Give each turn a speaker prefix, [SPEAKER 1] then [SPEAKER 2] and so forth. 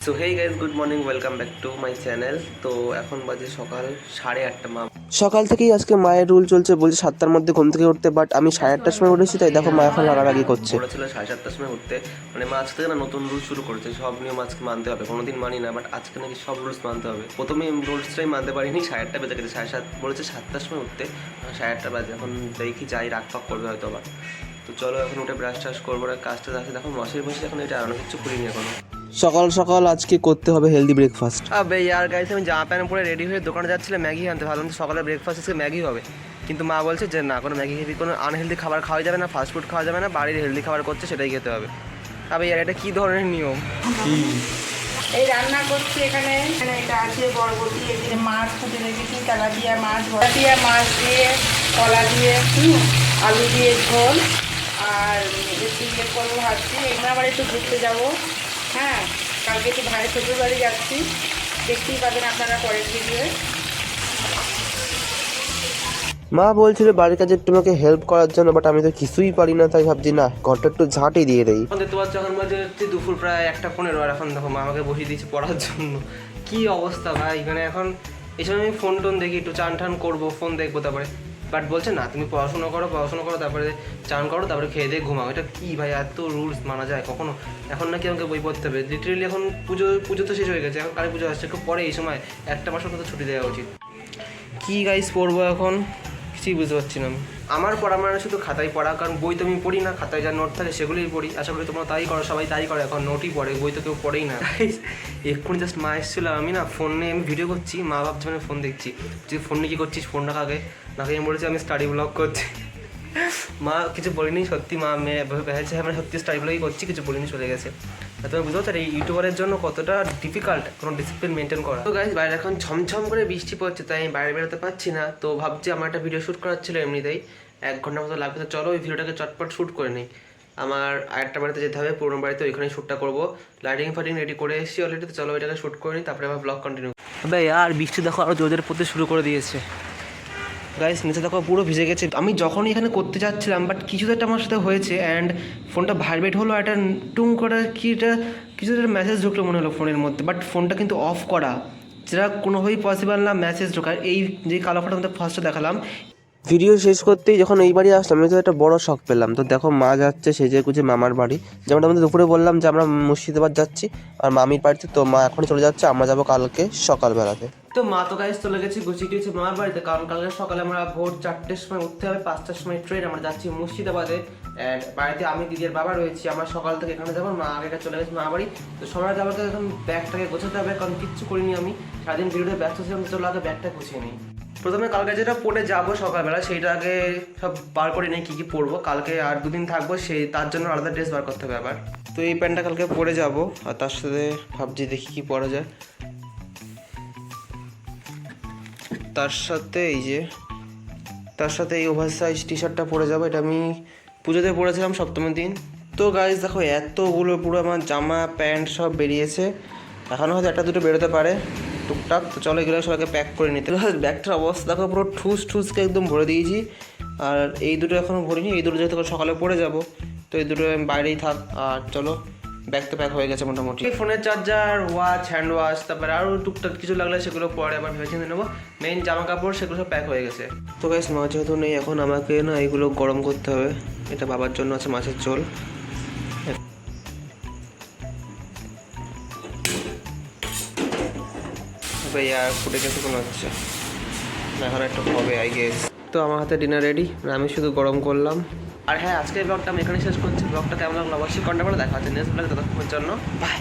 [SPEAKER 1] So hey guys, good morning, welcome back to my channel. তো এখন বাজে সকাল 8:30। মা সকাল থেকেই আজকে মায়ের রুল চলছে, বলছে 7টার মধ্যে ঘুম থেকে উঠতে, বাট আমি 8:30টার সময় উঠেছি। তাই দেখো মা এখন রাগারাগি করছে। বলেছিল 7:30টার সময় উঠতে, মানে মা আজকে থেকে না নতুন রুল শুরু করেছে। সব নিয়ম আজকে মানতে হবে, কোনোদিন মানি না, বাট আজকে নাকি সব রুলস মানতে হবে। প্রথমে রুলসটাই মানতে পারিনি, 8:30 বেজে গেছে। 7:30 বলেছে, 7টার সময় উঠতে, 8:30 বাজে। এখন দেখি যাই, রাগ পাক করবে হয়তো আবার। তো চলো এখন উঠে ব্রাশ টাশ করবো, না কাজটা আছে। দেখো মাসের বসে এখন এটা আরও কিচ্ছু করিনি এখনো। সকাল সকাল আজকে করতে হবে হেলদি ব্রেকফাস্ট। আবে ইয়ার গাইস, আমি জামা প্যান্ট পরে রেডি হয়ে দোকানে যাচ্ছিলাম ম্যাগি আনতে। ভাবলাম যে সকালে ব্রেকফাস্ট আজকে ম্যাগি হবে, কিন্তু মা বলছে যে না, কোনো ম্যাগি হেভি কোনো আনহেলদি খাবার খাওয়া যাবে না, ফাস্ট ফুড খাওয়া যাবে না, বাড়ির হেলদি খাবার করছে সেটাই খেতে হবে। আবে ইয়ার এটা কী ধরনের নিয়ম?
[SPEAKER 2] এই রান্না করছি এখানে এটা আছে বরবটি, এদিকে মাছ ফুটে রেখেছি, তেলাপিয়া মাছ, তেলাপিয়া মাছ দিয়ে কলা দিয়ে আলু দিয়ে ঝোল, আর একটু ইয়ে করবো ভাবছি। এখানে আবার একটু ঘুরতে যাবো। হ্যাঁ, কালকে একটু ভাইয়ের শ্বশুর বাড়ি যাচ্ছি, দেখতেই পাবেন আপনারা পরের ভিডিওয়ে।
[SPEAKER 1] মা বলছিল বাড়ির কাজে একটু আমাকে হেল্প করার জন্য, বাট আমি তো কিছুই পারি না। তাই ভাবছি না, ঘরটা একটু ঝাঁটই দিয়ে দেই। দেখতে পাচ্ছ এখন বাজে হচ্ছে দুপুর প্রায় 1:15। আর এখন দেখো মা আমাকে বসিয়ে দিয়েছে পড়ার জন্য। কি অবস্থা ভাই, মানে এখন এই সময় আমি ফোন টোন দেখি, একটু চান টান করবো, ফোন দেখবো, তারপরে বাট বলছে না তুমি পড়াশোনা করো, তারপরে চান করো, তারপরে খেয়ে দিয়ে ঘুমাও। এটা কি ভাই, এত রুলস মানা যায় কখনো? এখন নাকি আমাকে বই পড়তে হবে লিটারেলি। এখন পুজো তো শেষ হয়ে গেছে, এখন কালী পুজো আসছে, একটু পরে এই সময় একটা মাসের মতো ছুটি দেওয়া উচিত। কি গাইস পড়বো এখন কিছুই বুঝতে পারছি না আমি। আমার পড়া মানে শুধু খাতায় পড়া, কারণ বই তো আমি পড়ি না। খাতায় যা নোট থাকে সেগুলোই পড়ি। আশা করি তোমরা তাই করো, সবাই তাই করে এখন, নোটই পড়ে, বই তো কেউ পড়েই না। এক্ষুনি জাস্ট মা এসেছিল, আমি না ফোনে আমি ভিডিও করছি, মা ভাবছে মানে ফোন দেখছি। তুই ফোন নিয়ে কী করছিস, ফোনটা কাকে নাকি? আমি বলেছি আমি স্টাডি ব্লগ করছি। মা কিছু বলিনি, সত্যি মা মেয়ে ভেবেছে আমরা সত্যি স্টাডি ব্লগই করছি, কিছু বলিনি, চলে গেছে। তুমি বুঝতে পারছো এই ইউটিউবারের জন্য কতটা ডিফিকাল্ট কোনো ডিসিপ্লিন মেনটেন করা। তো গাইস, বাইরে এখন ঝমঝম করে বৃষ্টি পড়ছে, তাই আমি বাইরে বেরোতে পারছি না। তো ভাবছি আমার একটা ভিডিও শ্যুট করার ছিল এমনিতেই, 1 ঘন্টার মতো লাগবে। তো চলো ওই ভিডিওটাকে চটপট শ্যুট করে নিই। আমার আরেকটা বাড়িতে যেতে হবে, পুরোনো বাড়িতে, ওইখানে শ্যুটটা করবো। লাইটিং ফাইটিং রেডি করে এসেছি অলরেডি। তো চলো ওইটাকে শ্যুট করে নিই, তারপরে আবার ব্লগ কন্টিনিউ। ভাই আর বৃষ্টি দেখো আরও জোরে পড়তে শুরু করে দিয়েছে। গাইস নিচে দেখো পুরো ভিজে গেছে। আমি যখনই এখানে করতে যাচ্ছিলাম, বাট কিছু তো একটা আমার সাথে হয়েছে, অ্যান্ড ফোনটা ভাইব্রেট হলো, একটা টুং করে কি এটা কিছু একটা মেসেজ ঢুকলো মনে হলো ফোনের মধ্যে, বাট ফোনটা কিন্তু অফ করা, যেটা কোনোভাবেই পসিবল না মেসেজ ঢোকার। এই যে কালো ফোনটা মধ্যে ফার্স্টে দেখালাম, ভিডিও শেষ করতেই যখন এই বাড়ি আসলাম, আমি তো একটা বড় শখ পেলাম। তো দেখো মা যাচ্ছে সেজে গুজে মামার বাড়ি, যেমন আমাদের দুপুরে বললাম যে আমরা মুর্শিদাবাদ যাচ্ছি আর মামির বাড়িতে। তো মা এখনই চলে যাচ্ছে, আমরা যাবো কালকে সকালবেলাতে। তো মা তো গাইস চলে গেছি, গুছিয়ে গিয়েছে মামার বাড়িতে, কারণ কালকে সকালে আমরা ভোর 4টের সময় উঠতে হবে, 5টার সময় ট্রেন, আমরা যাচ্ছি মুর্শিদাবাদে। অ্যান্ড বাড়িতে আমি, দিদির বাবা রয়েছি, আমরা সকাল থেকে এখানে যাবো। মা আগেটা চলে গেছে মামা বাড়ি। তো সবার যাওয়ার এখন ব্যাগটাকে গোছাতে হবে, কারণ কিচ্ছু করিনি আমি, সারাদিন ভিডিওতে ব্যস্ত ছিলাম। চলো আগে ব্যাগটা গুছিয়ে নিই। প্রথমে কালকে যেটা পরে যাবো সকালবেলা, সেইটা আগে সব বার করে নিই, কী কী পরবো। কালকে আর 2 দিন থাকবো, সেই তার জন্য আলাদা ড্রেস বার করতে হবে আবার। তো এই প্যান্টটা কালকে পরে যাব, আর তার সাথে ভাবছি দেখি কী পরা যায়। তার সাথে এই ওভার সাইজ টি শার্টটা পরে যাবো। এটা আমি পুজোতে পরেছিলাম সপ্তমীর দিন। তো গাইজ দেখো এতগুলো পুরো আমার জামা প্যান্ট সব বেরিয়েছে, এখনও হয়তো 1-2 বেরোতে পারে টুকটাক। তো চলো এগুলো সবাইকে প্যাক করে নিতে। ব্যাগটার অবস্থা দেখো, পুরো ঠুসকে একদম ভরে দিয়েছি। আর এই দুটো এখনও ভরিনি, এই দুটো যেহেতু সকালে পরে যাব, তো এই দুটো আমি বাইরেই থাক। আর চলো ব্যাগ তো প্যাক হয়ে গেছে মোটামুটি। ফোনের চার্জার, ওয়াচ, হ্যান্ড ওয়াশ, তারপরে আরও টুকটাক কিছু লাগলে সেগুলো পরে আবার ভেবে চিন্তে নেবো। মেইন জামা কাপড় সেগুলো সব প্যাক হয়ে গেছে। তো গাইস মা যেহেতু নেই, এখন আমাকে না এগুলো গরম করতে হবে। এটা বাবার জন্য আছে মাছের ঝোল। ভাই আর ফুটে গেছে কোনো হচ্ছে না, এখন একটা হবে আই গেস। তো আমার হাতে ডিনার রেডি, আমি শুধু গরম করলাম। আর হ্যাঁ, আজকের ব্লগটা আমি এখানে শেষ করছি। ব্লগটা কেমন লাগলো অবশ্যই কমেন্ট করে দেখা হচ্ছে নেক্সট ব্লগে। ততক্ষণের জন্য বাই।